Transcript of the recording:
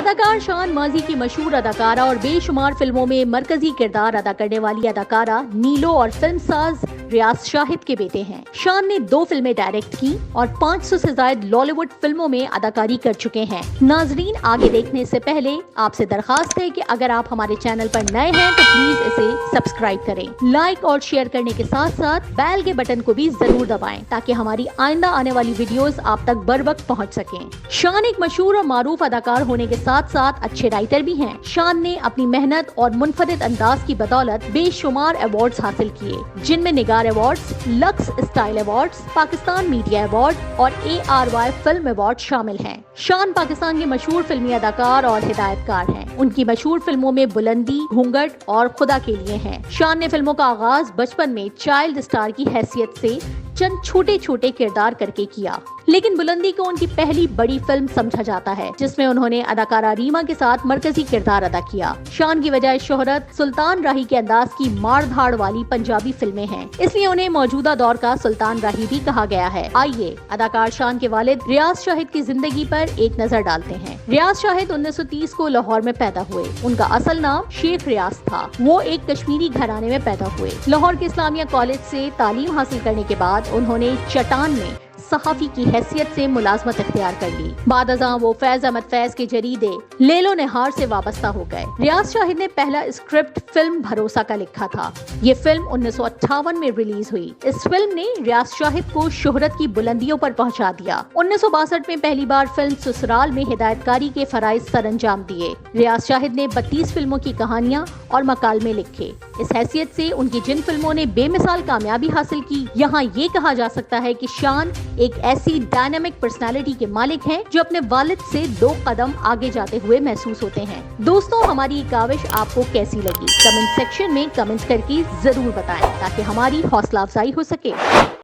اداکار شان ماضی کی مشہور اداکارہ اور بے شمار فلموں میں مرکزی کردار ادا کرنے والی اداکارہ نیلو اور فلم ساز ریاض شاہد کے بیٹے ہیں۔ شان نے 2 فلمیں ڈائریکٹ کی اور 500 سے زائد لالی ووڈ فلموں میں اداکاری کر چکے ہیں۔ ناظرین، آگے دیکھنے سے پہلے آپ سے درخواست ہے کہ اگر آپ ہمارے چینل پر نئے ہیں تو پلیز اسے سبسکرائب کریں، لائک اور شیئر کرنے کے ساتھ ساتھ بیل کے بٹن کو بھی ضرور دبائیں تاکہ ہماری آئندہ آنے والی ویڈیوز آپ تک بر وقت پہنچ سکیں۔ شان ایک مشہور اور معروف اداکار ہونے کے ساتھ ساتھ اچھے رائٹر بھی ہیں۔ شان نے اپنی محنت اور منفرد انداز کی بدولت بے شمار ایوارڈز حاصل کیے، جن میں نگار awards, Lux style awards, Pakistan media award اور ARY فلم ایوارڈ شامل ہیں۔ شان پاکستان کے مشہور فلمی اداکار اور ہدایت کار ہیں۔ ان کی مشہور فلموں میں بلندی، گھونگھٹ اور خدا کے لیے ہیں۔ شان نے فلموں کا آغاز بچپن میں چائلڈ اسٹار کی حیثیت سے چند چھوٹے چھوٹے کردار کر کے کیا، لیکن بلندی کو ان کی پہلی بڑی فلم سمجھا جاتا ہے، جس میں انہوں نے اداکارہ ریما کے ساتھ مرکزی کردار ادا کیا۔ شان کی وجہ شہرت سلطان راہی کے انداز کی مار دھاڑ والی پنجابی فلمیں ہیں، اس لیے انہیں موجودہ دور کا سلطان راہی بھی کہا گیا ہے۔ آئیے اداکار شان کے والد ریاض شاہد کی زندگی پر ایک نظر ڈالتے ہیں۔ ریاض شاہد 1930 کو لاہور میں پیدا ہوئے۔ ان کا اصل نام شیخ ریاض تھا۔ وہ ایک کشمیری گھرانے میں پیدا ہوئے۔ لاہور کے اسلامیہ کالج سے تعلیم حاصل کرنے کے بعد انہوں نے چٹان میں صحافی کی حیثیت سے ملازمت اختیار کر لی۔ بعد ازاں وہ فیض احمد فیض کے جریدے لیل و نہار سے وابستہ ہو گئے۔ ریاض شاہد نے پہلا اسکرپٹ فلم بھروسہ کا لکھا تھا۔ یہ فلم 1958 میں ریلیز ہوئی۔ اس فلم نے ریاض شاہد کو شہرت کی بلندیوں پر پہنچا دیا۔ 1962 میں پہلی بار فلم سسرال میں ہدایت کاری کے فرائض سر انجام دیے۔ ریاض شاہد نے 32 فلموں کی کہانیاں اور مکالمے لکھے۔ اس حیثیت سے ان کی جن فلموں نے بے مثال کامیابی حاصل کی، یہاں یہ کہا جا سکتا ہے کہ شان ایک ایسی ڈائنامک پرسنالٹی کے مالک ہیں جو اپنے والد سے 2 قدم آگے جاتے ہوئے محسوس ہوتے ہیں۔ دوستوں، ہماری یہ کاوش آپ کو کیسی لگی؟ کمنٹ سیکشن میں کمنٹ کر کے ضرور بتائیں تاکہ ہماری حوصلہ افزائی ہو سکے۔